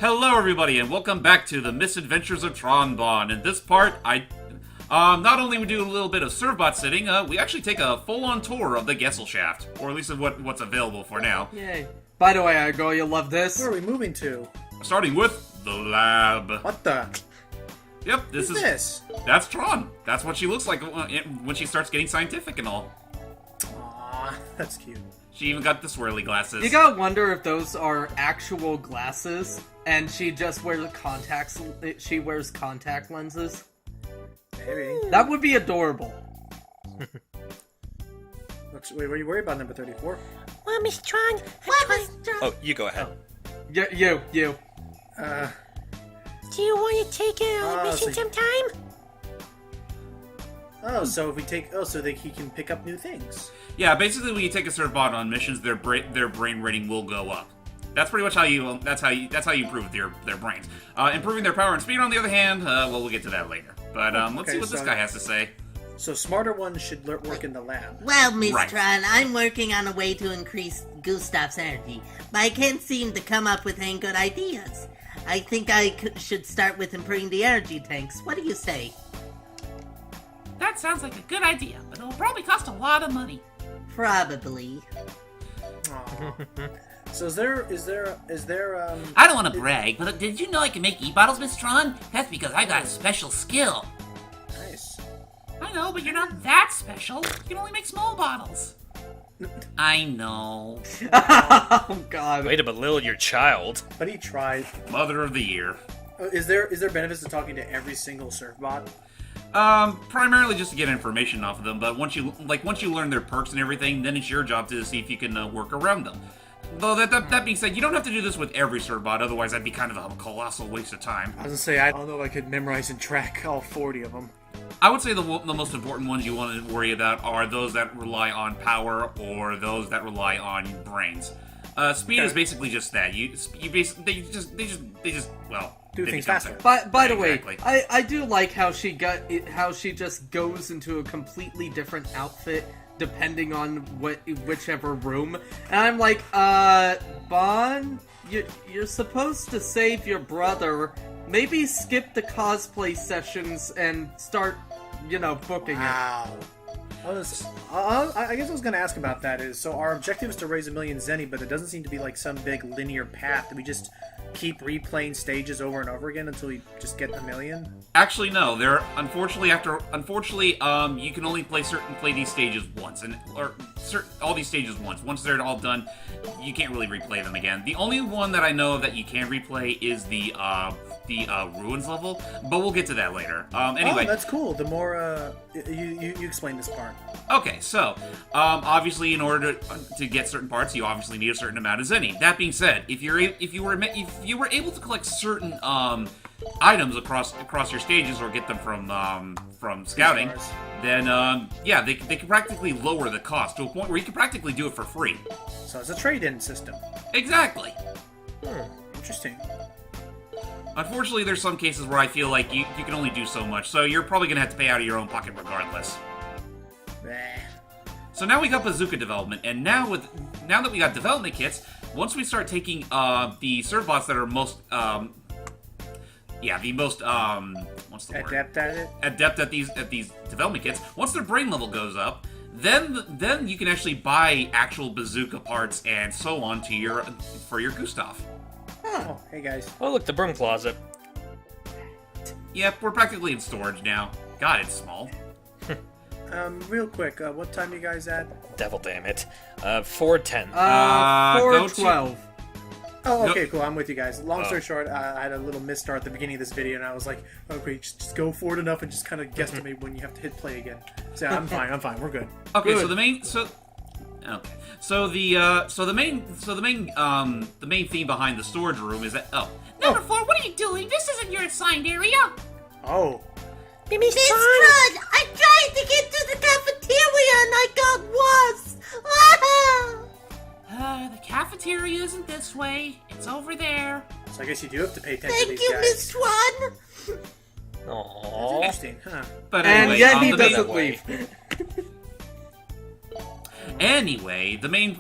Hello everybody and welcome back to the Misadventures of Tron Bonne. In this part, not only we do a little bit of Servbot-Sitting, we actually take a full-on tour of the Gesellschaft, or at least of what's available for now. Yay. By the way, I go, you'll love this. Where are we moving to? Starting with the lab. What the? Yep, this is this? That's Tron. That's what she looks like when she starts getting scientific and all. Aw, that's cute. She even got the swirly glasses. You gotta wonder if those are actual glasses, and she just wears contacts. She wears contact lenses. Maybe. That would be adorable. Wait, were you worried about number 34? Well, Miss Tron, Oh, you go ahead. You. do you want to take a mission sometime? Oh, so if we take, so that he can pick up new things. Yeah, basically when you take a Servbot on missions, their brain rating will go up. That's pretty much how you that's how you improve their brains. Improving their power and speed, on the other hand, well, we'll get to that later. But let's see what this guy has to say. So smarter ones should work in the lab. Well, Miss Right. Tron, I'm working on a way to increase Gustav's energy, but I can't seem to come up with any good ideas. I think I should start with improving the energy tanks. What do you say? That sounds like a good idea, but it'll probably cost a lot of money. Probably. Aw. So is there I don't want to brag, but did you know I can make e-bottles, Miss Tron? That's because I got a special skill. Nice. I know, but you're not that special. You can only make small bottles. I know. Oh God. Way to belittle your child. But he tried. Mother of the Year. Is there benefits to talking to every single Servbot? Primarily just to get information off of them, but once you learn their perks and everything, then it's your job to see if you can work around them. Though that being said, you don't have to do this with every Servbot, otherwise that'd be kind of a colossal waste of time. I was gonna say, I don't know if I could memorize and track all 40 of them. I would say the most important ones you want to worry about are those that rely on power or those that rely on brains. Speed is basically just that. They just Do they things become faster. By the Exactly. way, I do like how she just goes into a completely different outfit depending on whichever room, and I'm like, Bonne, you're supposed to save your brother. Maybe skip the cosplay sessions and start, booking it. Wow. I guess I was going to ask about that so our objective is to raise 1 million zenny, but it doesn't seem to be like some big linear path that we just keep replaying stages over and over again until we just get 1 million? Actually, no. Unfortunately, you can only play these stages once, all these stages once. Once they're all done, you can't really replay them again. The only one that I know of that you can replay is the ruins level, but we'll get to that later. Anyway, Oh, that's cool. The more you explain this part. okay, so obviously, in order to get certain parts, you obviously need a certain amount of zenny. That being said, if you were able to collect certain items across your stages or get them from scouting, then they can practically lower the cost to a point where you can practically do it for free. So it's a trade-in system. Exactly. Interesting. Unfortunately, there's some cases where I feel like you can only do so much, so you're probably gonna have to pay out of your own pocket regardless. Bleh. So now we got bazooka development, and now that we got development kits, once we start taking the Servbots that are most what's the word? Adept at it? Adept at these development kits. Once their brain level goes up, then you can actually buy actual bazooka parts and so on for your Gustav. Oh, hey guys. Oh, look, the broom closet. Yep, we're practically in storage now. God, it's small. Real quick, what time you guys at? Devil damn it. 4:10. Go to- 4:12. Oh, Nope. okay, cool. I'm with you guys. Long story short, I had a little misstart at the beginning of this video, and I was like, "Oh, great, just go forward enough and just kind of guesstimate when you have to hit play again." So I'm fine. We're good. Okay, Good. so the main theme behind the storage room is that Number 4, what are you doing? This isn't your assigned area. Oh, Miss Tron, I'm trying to get to the cafeteria and I got lost. The cafeteria isn't this way. It's over there. so I guess you do have to pay attention to Thank these you, guys. Miss Tron. That's Aww. interesting, huh? But And anyway, yet he the main- doesn't way. leave. Anyway, the main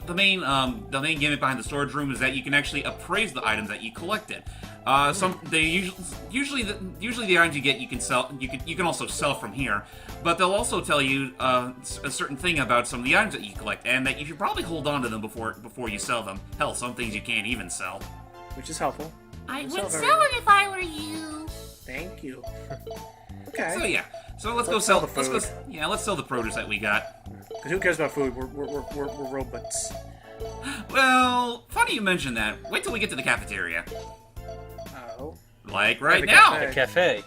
gimmick behind the storage room is that you can actually appraise the items that you collected. Usually the items you get you can sell. You can also sell from here, but they'll also tell you a certain thing about some of the items that you collect, and that you should probably hold on to them before you sell them. Hell, some things you can't even sell. Which is helpful. I would Sell sell it if I were you. Thank you. Okay. So yeah, let's go Let's sell. sell the Let's go. food. Yeah, let's sell the produce that we got. Because who cares about food? We're robots. Well, funny you mention that. Wait till we get to the cafeteria. Oh. Like right the now. cafe. The cafe.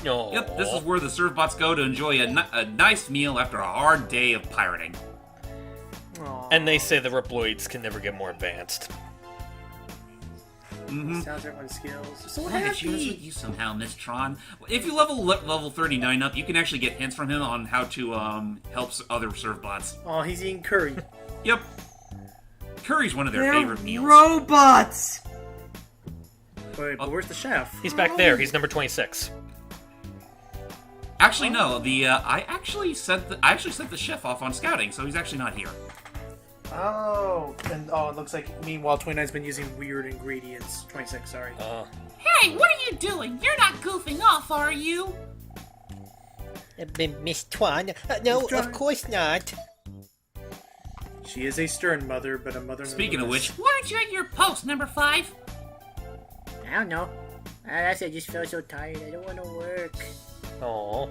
No. Yep, this is where the Servbots go to enjoy a nice meal after a hard day of pirating. Aw. And they say the Reploids can never get more advanced. Mm-hmm. Sounds everyone's skills. So I could use happy. with you somehow, Miss Tron. If you level 39 up, you can actually get hints from him on how to help other Servbots. Oh, he's eating curry. Yep. Curry's one of their They're favorite meals. robots! Wait, but where's the chef? He's back there. He's number 26. Actually, no. I actually sent the chef off on scouting, so he's actually not here. Oh, and it looks like meanwhile 29's been using weird ingredients. 26, sorry. Hey, what are you doing? You're not goofing off, are you? Miss Twan? No, Miss Twan? of course not. She is a stern mother, but a mother. Speaking of which, Why aren't you at your post, number 5? I don't know. I just feel so tired. I don't want to work. Oh.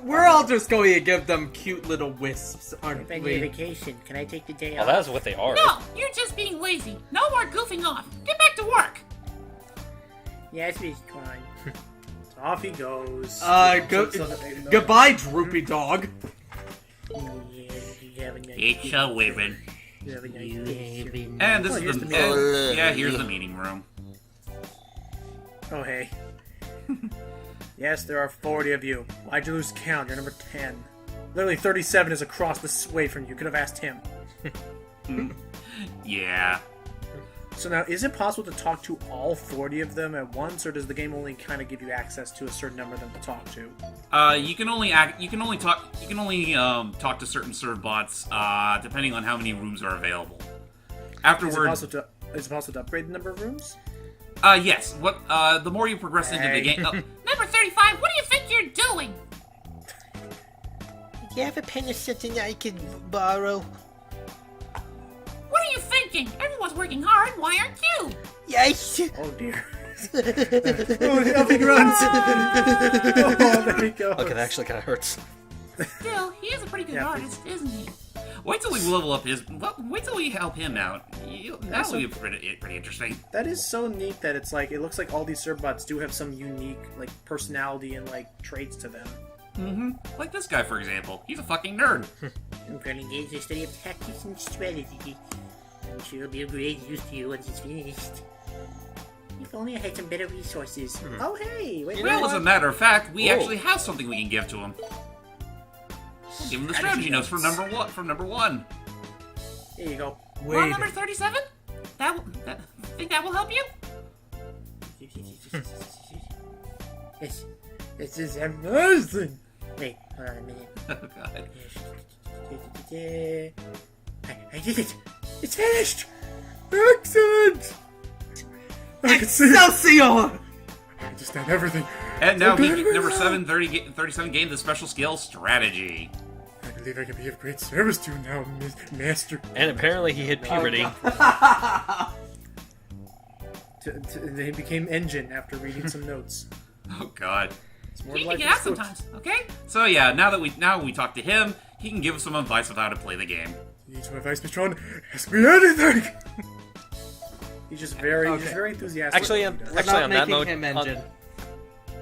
We're all just going to give them cute little wisps, aren't If I need we? vacation, can I take the day Well, off? that's what they are. No, you're just being lazy. No more goofing off. Get back to work. Yes, Miss Twan. So off he goes. Goodbye, droopy dog. Yeah, you have a nice It's a women. you have a nice day. and this here's is the the meeting. yeah, here's the meeting room. Oh, hey. Yes, there are 40 of you. Why'd you lose count? You're number 10. Literally 37 is across the way from you. Could have asked him. Yeah. So now, is it possible to talk to all 40 of them at once, or does the game only kind of give you access to a certain number of them to talk to? You can only talk to certain Servbots, depending on how many rooms are available. Is it Afterward, possible to upgrade the number of rooms? yes. The more you progress into the game, Number 35, what do you think you're doing? Do you have a pen or something I could borrow? What are you thinking? Everyone's working hard. Why aren't you? Yes! Oh dear. Oh, up he runs! Oh, there he goes. Okay, that actually kind of hurts. Still, he is a pretty good Yeah, artist, isn't he? wait till we level up his. Wait till we help him out. That'll be pretty interesting. That is so neat that it's like, it looks like all these Servbots do have some unique, like, personality and, like, traits to them. Mm-hmm. Like this guy, for example. He's a fucking nerd. I'm going to engage in the study of tactics and strategy. I'm sure it'll be of great use to you once it's finished. If only I had some better resources. Oh, hey! Wait, Well, what? as a matter of fact, we Whoa. actually have something we can give to him. We'll give him the strategy notes from number one. There you go. Well, number 37? Think that will help you? Yes, this is amazing! Wait, hold on a minute. Oh god. I did it! It's finished! Excellent! I can see it! Excelsior! I understand everything. And now Okay. number 37 gained the special skill strategy. I believe I can be of great service to you now, Master. And apparently he hit puberty. They became engine after reading some notes. Oh god. It's more He can like get out sometimes, okay? So yeah, now that we talk to him, he can give us some advice of how to play the game. You need some advice, Mr. Tron? Ask me anything! He's just very enthusiastic. Actually, when he does. We're Actually, not on that making note- him on- engine.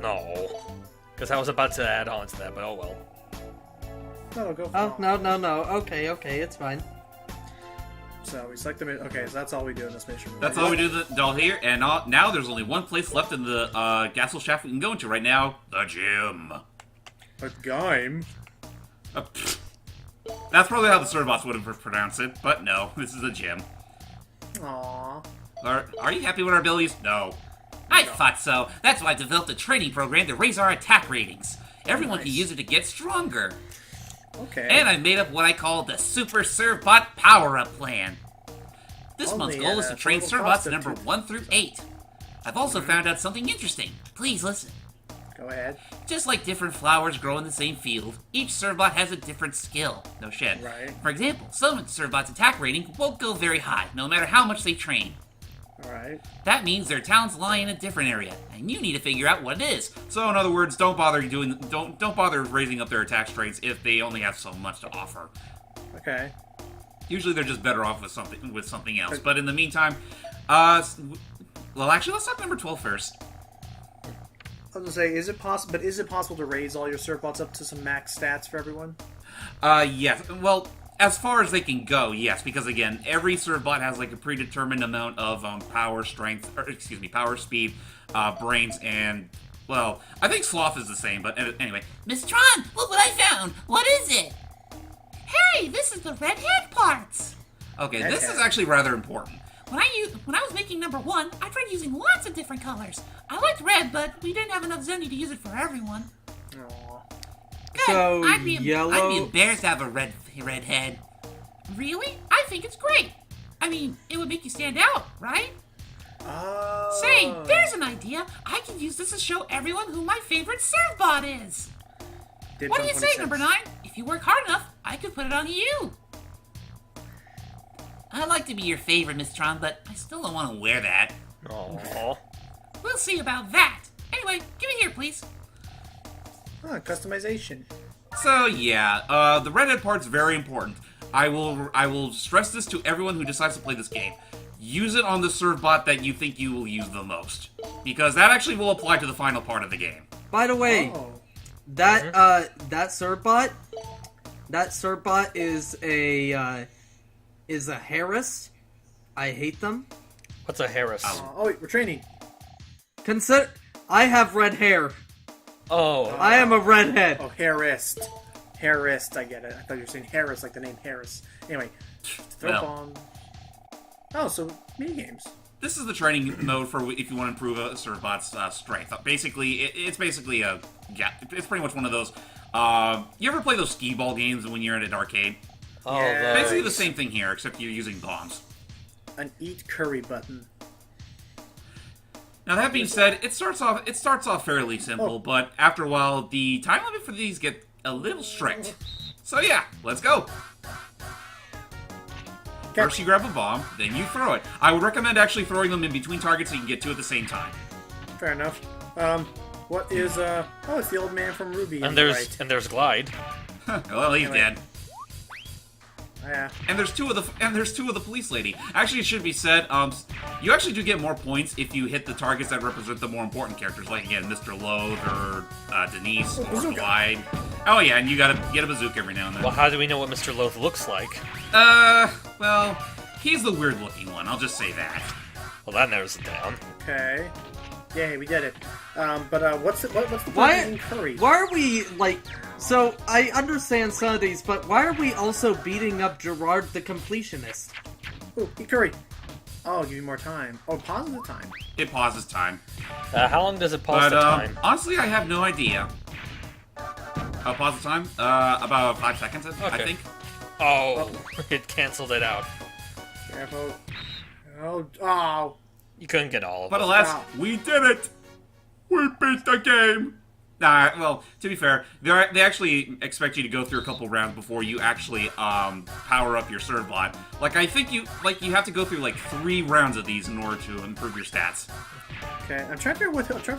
No. Because I was about to add on to that, but oh well. No, go for Oh, it. no. Okay, it's fine. So we select the okay, so that's all we do in this mission. That's all we do all here, and now there's only one place left in the Gassel Shaft we can go into right now, the gym. A Gaim? Pfft. That's probably how the Servbots would have pronounced it, but no, this is a gym. Aww. Are you happy with our abilities? No. I thought so. That's why I developed a training program to raise our attack ratings. Everyone can Nice. use it to get stronger. Okay. And I made up what I call the Super Servbot Power-Up Plan. This Only month's goal is at to a train total Servbots cost of number 2. 1 through 8. I've also found out something interesting. Please listen. Go ahead. Just like different flowers grow in the same field, each Servbot has a different skill. No shit. Right. For example, some Servbots' attack rating won't go very high, no matter how much they train. Alright. That means their talents lie in a different area, and you need to figure out what it is. So, in other words, don't bother raising up their attack strengths if they only have so much to offer. Okay. Usually, they're just better off with something else. But in the meantime, well, actually, let's talk number 12 first. I was gonna say, is it possible to raise all your Servbots up to some max stats for everyone? Yes. Well, as far as they can go, yes, because again, every Servbot has like a predetermined amount of power, speed, brains, and well, I think sloth is the same. But anyway, Miss Tron, look what I found! What is it? Hey, this is the red head parts! okay, this is actually rather important. When I was making number 1, I tried using lots of different colors. I liked red, but we didn't have enough Zenny to use it for everyone. Aww. Good. So, I'd be yellow... embarrassed to have a red head. Really? I think it's great. I mean, it would make you stand out, right? Oh. Say, there's an idea. I can use this to show everyone who my favorite Servbot is. Dibs What do on you say, 26. number 9? If you work hard enough, I could put it on you. I'd like to be your favorite, Miss Tron, but I still don't want to wear that. Aww. We'll see about that. Anyway, give me here, please. Customization. So yeah, the redhead part's very important. I will stress this to everyone who decides to play this game. Use it on the Servbot that you think you will use the most, because that actually will apply to the final part of the game. By the way, Oh. that Servbot is a Harris. I hate them. What's a Harris? Oh, wait, we're training. Consider I have red hair. Oh. I am a redhead. Oh, Harris. Harris, I get it. I thought you were saying Harris, like the name Harris. Anyway, throw Well. bomb. Oh, so minigames. This is the training mode for if you want to improve a Servbot's strength. Basically, it's basically it's pretty much one of those. You ever play those skee ball games when you're at an arcade? Oh, Yeah. Basically the those. same thing here, except you're using bombs. An eat curry button. Now that being said, it starts off fairly simple, but after a while, the time limit for these get a little strict. So yeah, let's go. First you grab a bomb, then you throw it. I would recommend actually throwing them in between targets so you can get two at the same time. Fair enough. What is oh, it's the old man from Ruby. And right. there's Glide. Well, he's Anyway. dead. Oh, yeah. And there's two of the police lady. Actually, it should be said, you actually do get more points if you hit the targets that represent the more important characters, like again, Mr. Loath or Denise or bazooka. Glide. Oh yeah, and you gotta get a bazooka every now and then. Well, how do we know what Mr. Loath looks like? Well, he's the weird-looking one. I'll just say that. Well, that narrows it down. Okay. Yay, we did it. But what's the point of Why? eating curry? Why are we like? So I understand some of these, but why are we also beating up Gerard the completionist? Ooh, eat curry. Oh, give you more time. Oh, pause the time. It pauses time. How long does it pause But the time? honestly, I have no idea. Pause the time? About 5 seconds, I Okay. think. Oh, it canceled it out. Careful. Oh. You couldn't get all of But them. alas, Wow. we did it! We beat the game! Nah, well, to be fair, they actually expect you to go through a couple rounds before you actually power up your Servbot. Like, I think you have to go through like 3 rounds of these in order to improve your stats. Okay, I'm trying to figure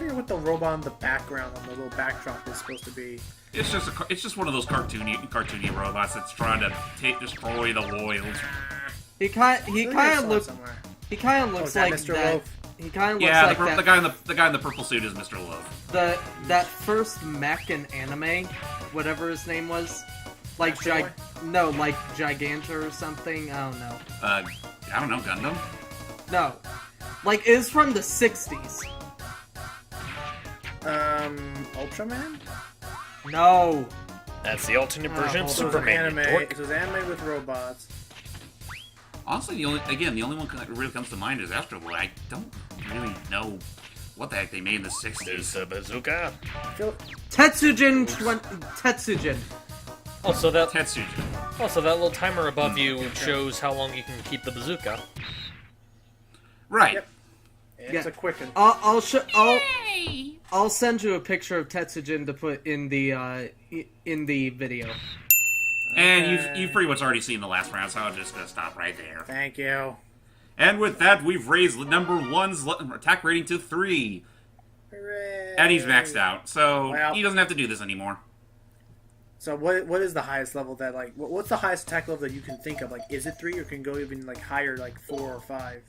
out what the robot on the background on the little backdrop is supposed to be. It's just one of those cartoony robots that's trying to destroy the world. He I kind think I saw of it looks. somewhere. He kind of Oh, looks is that like Mr. that. Loaf? He kind of looks Yeah, like the that. guy in the purple suit is Mr. Loaf. That first mech in anime, whatever his name was, like Astro Boy? like Giganta or something. I don't know. I don't know, Gundam. No, like it was from the '60s. Ultraman? No, That's the alternate version of hold on. Superman. Anime. you dork. It was anime with robots. Honestly, the only one that really comes to mind is Astro Boy. I don't really know what the heck they made in the 60s. There's a bazooka. Tetsujin. Also, that Tetsujin. that little timer above you shows how long you can keep the bazooka. Right. Yep. It's a quick one. I'll send you a picture of Tetsujin to put in the video. And you've pretty much already seen the last round, so I'm just gonna stop right there. Thank you. And with that, we've raised number 1's attack rating to 3. Hooray. And he's maxed out, so Well- he doesn't have to do this anymore. So what is the highest level that, like, what's the highest attack level that you can think of? Like, is it 3 or can go even, like, higher, like 4 or 5?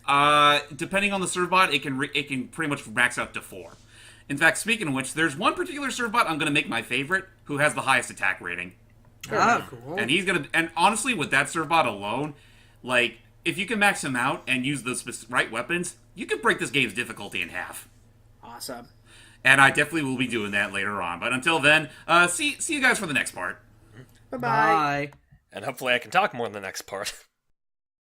Depending on the Servbot, it can pretty much max out to 4. In fact, speaking of which, there's one particular Servbot I'm gonna make my favorite, who has the highest attack rating. Ah, cool. And honestly, with that Servbot alone, like, if you can max him out and use the right weapons, you can break this game's difficulty in half. Awesome. And I definitely will be doing that later on. But until then, see you guys for the next part. Bye-bye. Bye. And hopefully I can talk more in the next part.